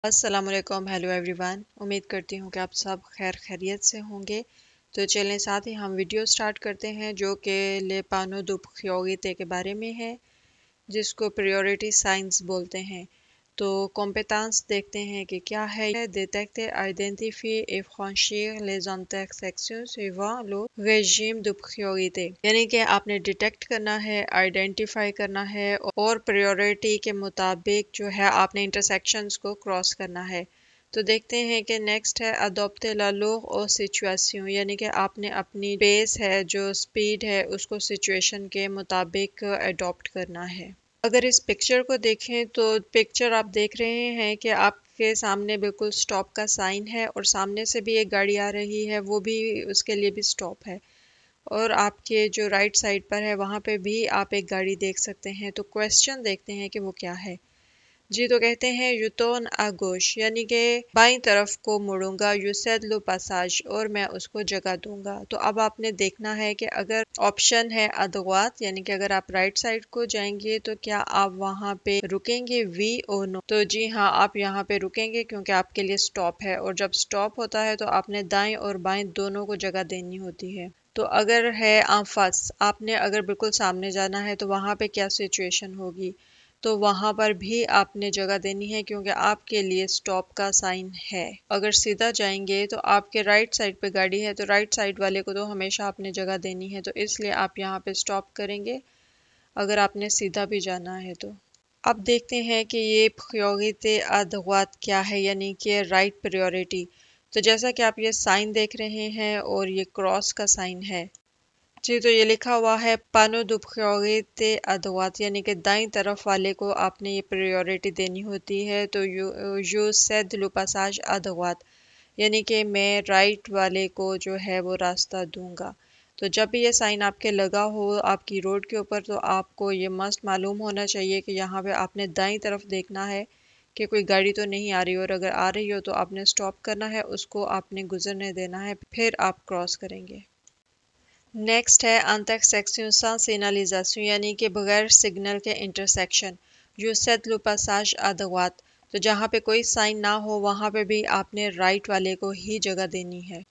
अस्सलाम वालेकुम, hello everyone. उम्मीद करती हूँ कि आप सब खैर खैरियत से होंगे। तो चलें साथ ही हम वीडियो स्टार्ट करते हैं जो कि ले पानो दो खियोगिते के बारे में है, जिसको प्रायोरिटी साइंस बोलते हैं। तो कॉम्पिटेंस देखते हैं कि क्या है। Détecter, identifier et franchir les intersections suivant le régime de priorité, यानी कि आपने डिटेक्ट करना है, आइडेंटिफाई करना है और प्रायोरिटी के मुताबिक जो है आपने इंटरसेक्शंस को क्रॉस करना है। तो देखते हैं कि नेक्स्ट है अडोप्टे ला लोग और सिचुएशन, यानी कि आपने अपनी पेस है जो स्पीड है उसको सिचुएशन के मुताबिक अडॉप्ट करना है। अगर इस पिक्चर को देखें तो पिक्चर आप देख रहे हैं कि आपके सामने बिल्कुल स्टॉप का साइन है और सामने से भी एक गाड़ी आ रही है, वो भी उसके लिए भी स्टॉप है। और आपके जो राइट साइड पर है वहाँ पे भी आप एक गाड़ी देख सकते हैं। तो क्वेश्चन देखते हैं कि वो क्या है। जी, तो कहते हैं यूटोन आगोश, यानी कि बाईं तरफ को मुड़ूंगा, यूसेद लो पासाज, और मैं उसको जगह दूंगा। तो अब आपने देखना है कि अगर ऑप्शन है अदवात, यानी कि अगर आप राइट साइड को जाएंगे तो क्या आप वहाँ पे रुकेंगे वी और नो। तो जी हाँ, आप यहाँ पे रुकेंगे क्योंकि आपके लिए स्टॉप है, और जब स्टॉप होता है तो आपने दाएं और बाएं दोनों को जगह देनी होती है। तो अगर है आफस, आपने अगर बिल्कुल सामने जाना है तो वहाँ पे क्या सिचुएशन होगी। तो वहां पर भी आपने जगह देनी है क्योंकि आपके लिए स्टॉप का साइन है। अगर सीधा जाएंगे तो आपके राइट साइड पे गाड़ी है, तो राइट साइड वाले को तो हमेशा आपने जगह देनी है, तो इसलिए आप यहाँ पे स्टॉप करेंगे अगर आपने सीधा भी जाना है तो। अब देखते हैं कि ये प्रायोरिटी अदवात क्या है, यानी कि राइट प्रायोरिटी। तो जैसा कि आप ये साइन देख रहे हैं और ये क्रॉस का साइन है। जी, तो ये लिखा हुआ है पानो दो प्रायोरिटी अदवात, यानी कि दाईं तरफ वाले को आपने ये प्रायोरिटी देनी होती है। तो यू सेड लो पासाज अदवात, यानी कि मैं राइट वाले को जो है वो रास्ता दूंगा। तो जब भी ये साइन आपके लगा हो आपकी रोड के ऊपर, तो आपको ये मस्ट मालूम होना चाहिए कि यहाँ पे आपने दाईं तरफ देखना है कि कोई गाड़ी तो नहीं आ रही, और अगर आ रही हो तो आपने स्टॉप करना है, उसको आपने गुजरने देना है, फिर आप क्रॉस करेंगे। नेक्स्ट है इंटरसेक्शन sans signalisation, यानी कि बगैर सिग्नल के इंटरसेक्शन। यूसेद लो पासाज à droite, तो जहाँ पे कोई साइन ना हो वहाँ पे भी आपने राइट वाले को ही जगह देनी है।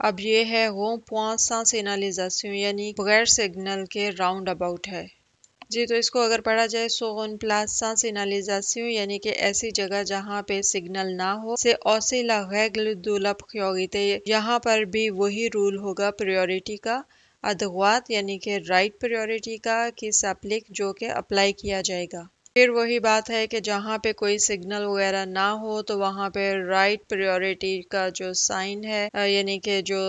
अब ये है rond point sans signalisation, यानी बगैर सिग्नल के राउंड अबाउट है। जी, तो इसको अगर पढ़ा जाए सोन प्लास sans signalisation, यानी कि ऐसी जगह जहाँ पे सिग्नल ना हो। से aussi la règle de la priorité, यहाँ पर भी वही रूल होगा प्रायोरिटी का। अदवात यानी कि राइट प्रायोरिटी का कि सप्लिक, जो कि अप्लाई किया जाएगा। फिर वही बात है कि जहाँ पे कोई सिग्नल वगैरह ना हो तो वहाँ पे राइट प्रायोरिटी का जो साइन है यानी कि जो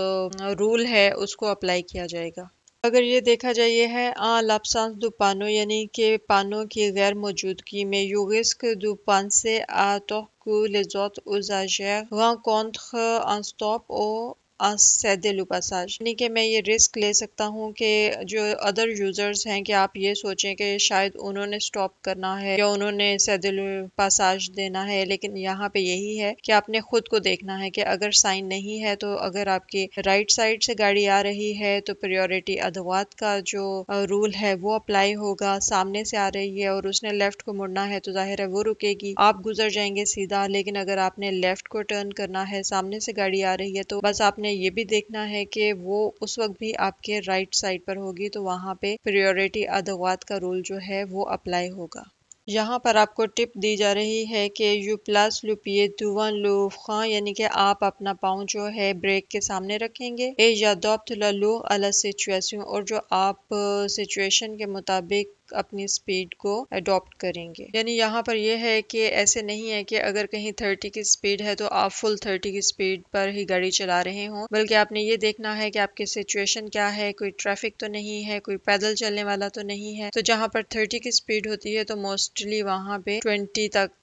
रूल है उसको अप्लाई किया जाएगा। अगर ये देखा जाए, ये है l'absence du panneau, यानी कि पानो की गैर मौजूदगी में you risque de penser à tort que les autres usagers rencontrent un stop ou un céder le passage, यानी कि मैं ये रिस्क ले सकता हूँ कि जो अदर यूजर्स हैं कि आप ये सोचें कि शायद उन्होंने स्टॉप करना है या उन्होंने céder le passage देना है, लेकिन यहाँ पे यही है कि आपने खुद को देखना है कि अगर साइन नहीं है तो अगर आपकी राइट साइड से गाड़ी आ रही है तो प्रायोरिटी अदवात का जो रूल है वो अप्लाई होगा। सामने से आ रही है और उसने लेफ्ट को मुड़ना है तो जाहिर है वो रुकेगी, आप गुजर जाएंगे सीधा। लेकिन अगर आपने लेफ्ट को टर्न करना है, सामने से गाड़ी आ रही है, तो बस आपने ये भी देखना है कि वो उस वक्त भी आपके राइट साइड पर होगी, तो वहाँ पे प्रायोरिटी अदवात का रूल जो है वो अप्लाई होगा। यहाँ पर आपको टिप दी जा रही है कि यू प्लस लू पिए दुवन लू फ्रां, यानी कि आप अपना पाँव जो है ब्रेक के सामने रखेंगे। ए यादोप्ट लू अला सिचुएशन, और जो आप सिचुएशन के मुताबिक अपनी स्पीड को अडॉप्ट करेंगे। यानी यहाँ पर यह है कि ऐसे नहीं है कि अगर कहीं 30 की स्पीड है तो आप फुल 30 की स्पीड पर ही गाड़ी चला रहे हों, बल्कि आपने ये देखना है कि आपकी सिचुएशन क्या है, कोई ट्रैफिक तो नहीं है, कोई पैदल चलने वाला तो नहीं है। तो जहाँ पर 30 की स्पीड होती है तो मोस्टली वहाँ पे 20 तक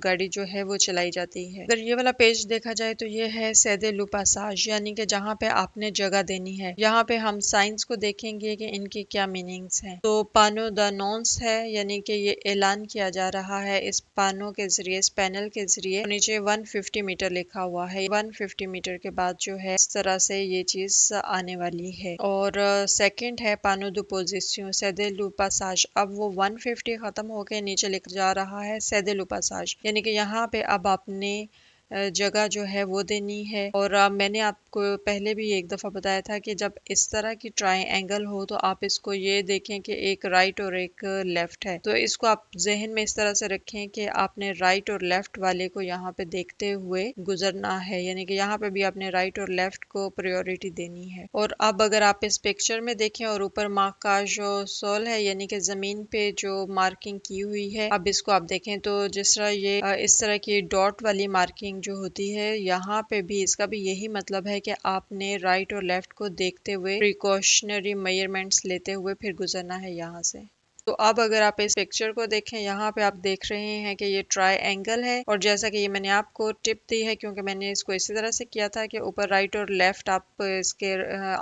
गाड़ी जो है वो चलाई जाती है। अगर ये वाला पेज देखा जाए तो ये है सेदे लू पासाज, यानी कि जहाँ पे आपने जगह देनी है। यहाँ पे हम साइंस को देखेंगे कि इनकी क्या मीनिंग्स हैं। तो पानो द नॉन्स है, यानी कि ये ऐलान किया जा रहा है इस पानो के जरिए, इस पैनल के जरिए। नीचे 150 मीटर लिखा हुआ है, 150 मीटर के बाद जो है इस तरह से ये चीज आने वाली है। और सेकंड है पानो दो पोजिशन सेदे लू पासाज, अब वो 150 खत्म होके नीचे लिखा जा रहा है सेदे लू पासाज। पासाज, यानी कि यहाँ पे अब आपने जगह जो है वो देनी है। और मैंने आपको पहले भी एक दफ़ा बताया था कि जब इस तरह की ट्रायंगल हो तो आप इसको ये देखें कि एक राइट और एक लेफ़्ट है, तो इसको आप जहन में इस तरह से रखें कि आपने राइट और लेफ़्ट वाले को यहाँ पे देखते हुए गुजरना है, यानी कि यहाँ पे भी आपने राइट और लेफ़्ट को प्रायोरिटी देनी है। और अब अगर आप इस पिक्चर में देखें और ऊपर मार्क का जो सोल है यानी कि ज़मीन पे जो मार्किंग की हुई है, अब इसको आप देखें तो जिस तरह ये इस तरह की डॉट वाली मार्किंग जो होती है, यहाँ पे भी इसका भी यही मतलब है कि आपने राइट और लेफ्ट को देखते हुए प्रिकॉशनरी मेजरमेंट्स लेते हुए फिर गुजरना है यहाँ से। तो अब अगर आप इस पिक्चर को देखें, यहाँ पे आप देख रहे हैं कि ये ट्रायंगल है और जैसा कि ये मैंने आपको टिप दी है क्योंकि मैंने इसको इसी तरह से किया था कि ऊपर राइट और लेफ्ट आप इसके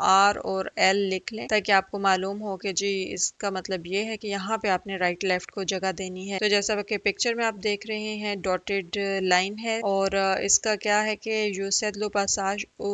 आर और एल लिख लें ताकि आपको मालूम हो कि जी इसका मतलब ये है कि यहाँ पे आपने राइट लेफ्ट को जगह देनी है। तो जैसा कि पिक्चर में आप देख रहे हैं डॉटेड लाइन है और इसका क्या है कि यूसेद लो पासाज ओ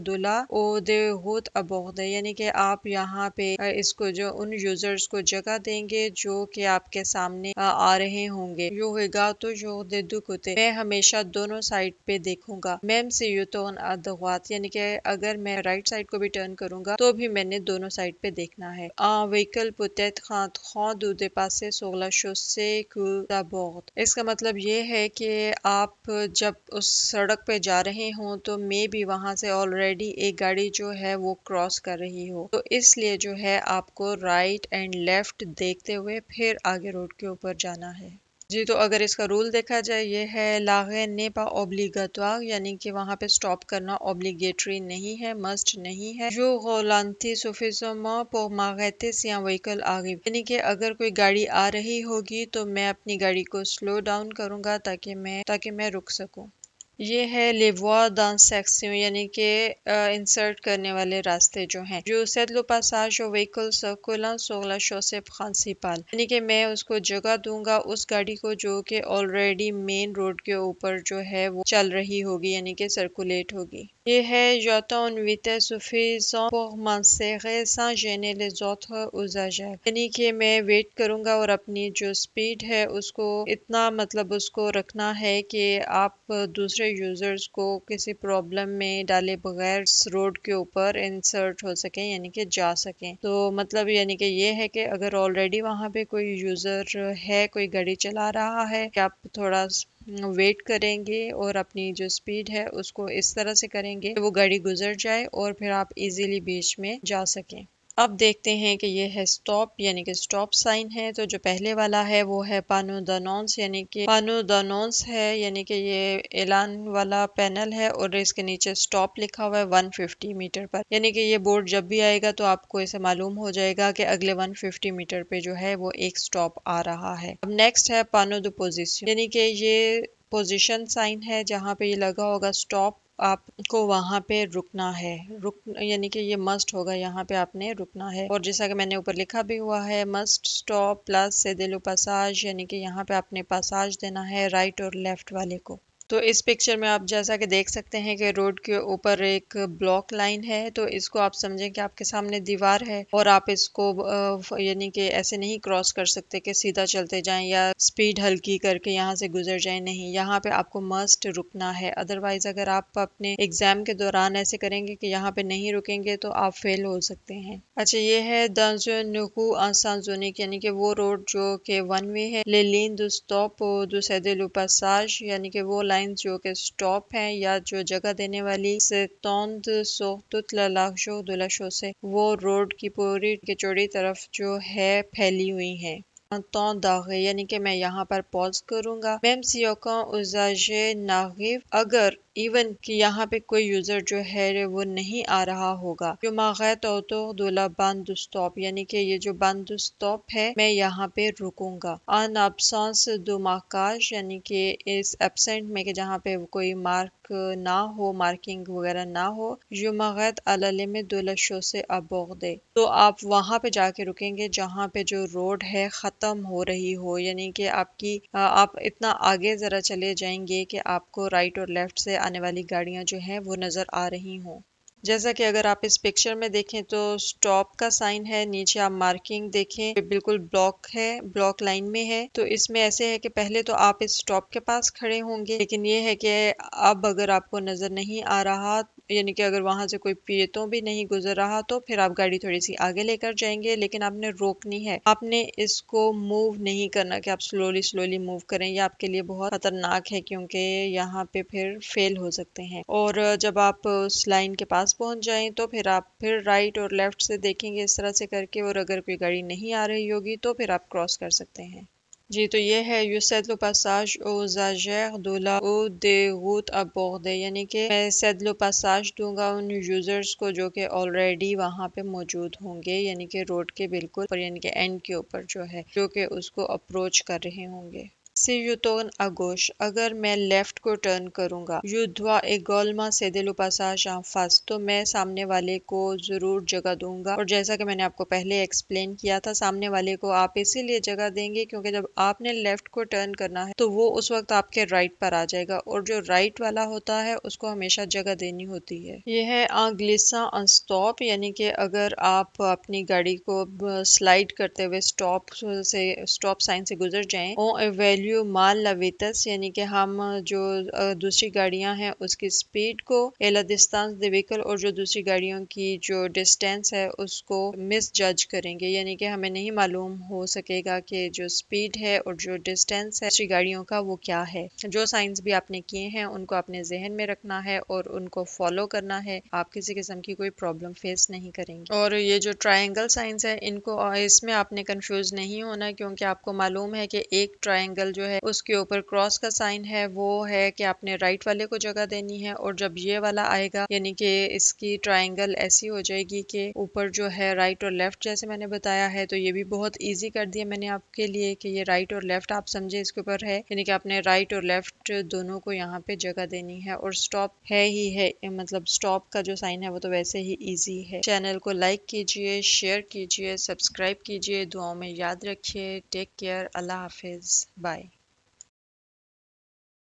दुला ओ दे होत अबोद, यानी कि आप यहाँ पे इसको जो उन यूजर्स को जगह देंगे जो कि आपके सामने आ रहे होंगे। यो होगा तो जो दे दुकुते, मैं हमेशा दोनों साइड पे देखूंगा। मैम से यूटोन अदवात, यानी कि अगर मैं राइट साइड को भी टर्न करूंगा तो भी मैंने दोनों साइड पे देखना है। व्हीकल पुटेट खात खां दूधे पासे सोगला शोसे बहुत, इसका मतलब ये है कि आप जब उस सड़क पे जा रहे हों तो मे भी वहां से ऑलरेडी एक गाड़ी जो है वो क्रॉस कर रही हो, तो इसलिए जो है आपको राइट एंड लेफ्ट देखते हुए फिर आगे रोड के ऊपर जाना है। जी, तो अगर इसका रूल देखा जाए ये है लागे ने पा ओब्लिगेटोire, यानी कि वहाँ पे स्टॉप करना ओब्लिगेटरी नहीं है, मस्ट नहीं है। जो रोलांती suffisamment pour m'arrêter si un vehicle arrive, यानी कि अगर कोई गाड़ी आ रही होगी तो मैं अपनी गाड़ी को स्लो डाउन करूंगा ताकि मैं रुक सकूं। ये है लेवुआ dans section, यानी कि इंसर्ट करने वाले रास्ते जो हैं। जो सेट लो पासाज और vehicle succulent sur la chaussée principale, यानी कि मैं उसको जगह दूंगा उस गाड़ी को जो कि ऑलरेडी मेन रोड के ऊपर जो है वो चल रही होगी, यानी कि सर्कुलेट होगी। ये है j'attends une vitesse suffisante pour m'insérer sans gêner les autres usagers, यानी कि मैं वेट करूंगा और अपनी जो स्पीड है उसको इतना मतलब उसको रखना है कि आप दूसरे यूजर्स को किसी प्रॉब्लम में डाले बगैर रोड के ऊपर इंसर्ट हो सकें, यानी कि जा सकें। तो मतलब यानी कि ये है कि अगर ऑलरेडी वहाँ पे कोई यूजर है, कोई गाड़ी चला रहा है, कि आप थोड़ा वेट करेंगे और अपनी जो स्पीड है उसको इस तरह से करेंगे कि वो गाड़ी गुजर जाए और फिर आप इजीली बीच में जा सकें। अब देखते हैं कि ये है स्टॉप, यानी कि स्टॉप साइन है। तो जो पहले वाला है वो है पानो दानोंस, यानी कि पानो दानोंस है, यानी कि ये ऐलान वाला पैनल है और इसके नीचे स्टॉप लिखा हुआ है 150 मीटर पर, यानी कि ये बोर्ड जब भी आएगा तो आपको इसे मालूम हो जाएगा कि अगले 150 मीटर पे जो है वो एक स्टॉप आ रहा है। अब नेक्स्ट है पानो दो पोजिशन, यानी कि ये पोजीशन साइन है जहाँ पे ये लगा होगा स्टॉप, आपको वहां पे रुकना है। यानी कि ये मस्ट होगा, यहाँ पे आपने रुकना है। और जैसा कि मैंने ऊपर लिखा भी हुआ है मस्ट स्टॉप प्लस से दिलो पासाज, यानी कि यहाँ पे आपने पासाज देना है राइट और लेफ्ट वाले को। तो इस पिक्चर में आप जैसा कि देख सकते हैं कि रोड के ऊपर एक ब्लॉक लाइन है, तो इसको आप समझें कि आपके सामने दीवार है और आप इसको यानी कि ऐसे नहीं क्रॉस कर सकते कि सीधा चलते जाएं या स्पीड हल्की करके यहाँ से गुजर जाएं, नहीं, यहाँ पे आपको मस्ट रुकना है। अदरवाइज अगर आप अपने एग्जाम के दौरान ऐसे करेंगे कि यहाँ पे नहीं रुकेंगे तो आप फेल हो सकते हैं। अच्छा, ये है दांजो आसानजोनिक, यानी कि वो रोड जो कि वन वे है। ले लीन दो स्टॉप दो सैदे लो पासाज, यानी कि वो लाइन जो कि स्टॉप है या जो जगह देने वाली से तोंद सो तुत लाशो दुलाशो से वो रोड की पूरी की चौड़ी तरफ जो है फैली हुई है। दागे, यानी कि मैं यहाँ पर पॉज करूंगा। मैम सियोका उजाजे नागिब, अगर इवन कि यहाँ पे कोई यूजर जो है वो नहीं आ रहा होगा। जो मागैत तो दोला बंद स्टॉप, यानी कि ये जो बंद स्टॉप है मैं यहाँ पे रुकूंगा। अन अब्सेंस दो मार्काज, यानी कि इस एब्सेंट में कि जहाँ पे कोई मार्क ना हो, मार्किंग वगैरह ना हो। जो मागैत अलले में दोलशो से अबोगदे, तो आप वहाँ पे जाके रुकेंगे जहाँ पे जो रोड है खत्म हो रही हो, यानी कि आप इतना आगे जरा चले जाएंगे कि आपको राइट और लेफ्ट से आने वाली गाड़ियां जो हैं वो नजर आ रही हों। जैसा कि अगर आप इस पिक्चर में देखें तो स्टॉप का साइन है, नीचे आप मार्किंग देखें बिल्कुल ब्लॉक है, ब्लॉक लाइन में है। तो इसमें ऐसे है कि पहले तो आप इस स्टॉप के पास खड़े होंगे, लेकिन ये है कि अब अगर आपको नजर नहीं आ रहा, यानी कि अगर वहां से कोई पीतों भी नहीं गुजर रहा, तो फिर आप गाड़ी थोड़ी सी आगे लेकर जाएंगे, लेकिन आपने रोकनी है। आपने इसको मूव नहीं करना कि आप स्लोली स्लोली मूव करें, ये आपके लिए बहुत खतरनाक है क्योंकि यहाँ पे फिर फेल हो सकते हैं। और जब आप उस लाइन के पास पहुंच जाएं तो फिर आप फिर राइट और लेफ्ट से देखेंगे इस तरह से करके, और अगर कोई गाड़ी नहीं आ रही होगी तो फिर आप क्रॉस कर सकते हैं। जी, तो ये है "You cèdes le passage aux usagers de la haute des routes abordées", यानी कि मैं cède le passage दूंगा उन यूजर्स को जो कि ऑलरेडी वहाँ पे मौजूद होंगे, यानी कि रोड के बिल्कुल ऊपर, यानी कि एंड के ऊपर जो है, जो कि उसको अप्रोच कर रहे होंगे। Si je tourne à gauche, अगर मैं लेफ्ट को टर्न करूंगा, je dois également céder le passage en face, तो मैं सामने वाले को जरूर जगह दूंगा। और जैसा कि मैंने आपको पहले एक्सप्लेन किया था, सामने वाले को आप इसीलिए जगह देंगे क्योंकि जब आपने लेफ्ट को टर्न करना है तो वो उस वक्त आपके राइट पर आ जाएगा, और जो राइट वाला होता है उसको हमेशा जगह देनी होती है। ये है en glissant en stop, यानी कि अगर आप अपनी गाड़ी को स्लाइड करते हुए स्टॉप साइन से गुजर जाएं। वैल्यू मान ला वितस, यानी कि हम जो दूसरी गाड़ियां हैं उसकी स्पीड को, एला डिस्टेंस दे व्हीकल, और जो दूसरी गाड़ियों की जो डिस्टेंस है उसको मिस जज करेंगे, यानी कि हमें नहीं मालूम हो सकेगा कि जो स्पीड है और जो डिस्टेंस है दूसरी गाड़ियों का वो क्या है। जो साइंस भी आपने किए हैं उनको अपने जहन में रखना है और उनको फॉलो करना है, आप किसी किस्म की कोई प्रॉब्लम फेस नहीं करेंगे। और ये जो ट्रायंगल साइंस है इनको इसमें आपने कंफ्यूज नहीं होना, क्योंकि आपको मालूम है कि एक ट्रायंगल जो है उसके ऊपर क्रॉस का साइन है, वो है कि आपने राइट वाले को जगह देनी है, और जब ये वाला आएगा यानी कि इसकी ट्रायंगल ऐसी हो जाएगी कि ऊपर जो है राइट और लेफ्ट जैसे मैंने बताया है। तो ये भी बहुत ईजी कर दिया मैंने आपके लिए कि ये राइट और लेफ्ट आप समझे इसके ऊपर है, यानी कि आपने राइट और लेफ्ट दोनों को यहाँ पे जगह देनी है। और स्टॉप है ही है, मतलब स्टॉप का जो साइन है वो तो वैसे ही ईजी है। चैनल को लाइक कीजिए, शेयर कीजिए, सब्सक्राइब कीजिए, दुआओं में याद रखिए। टेक केयर, अल्लाह हाफिज, बाय।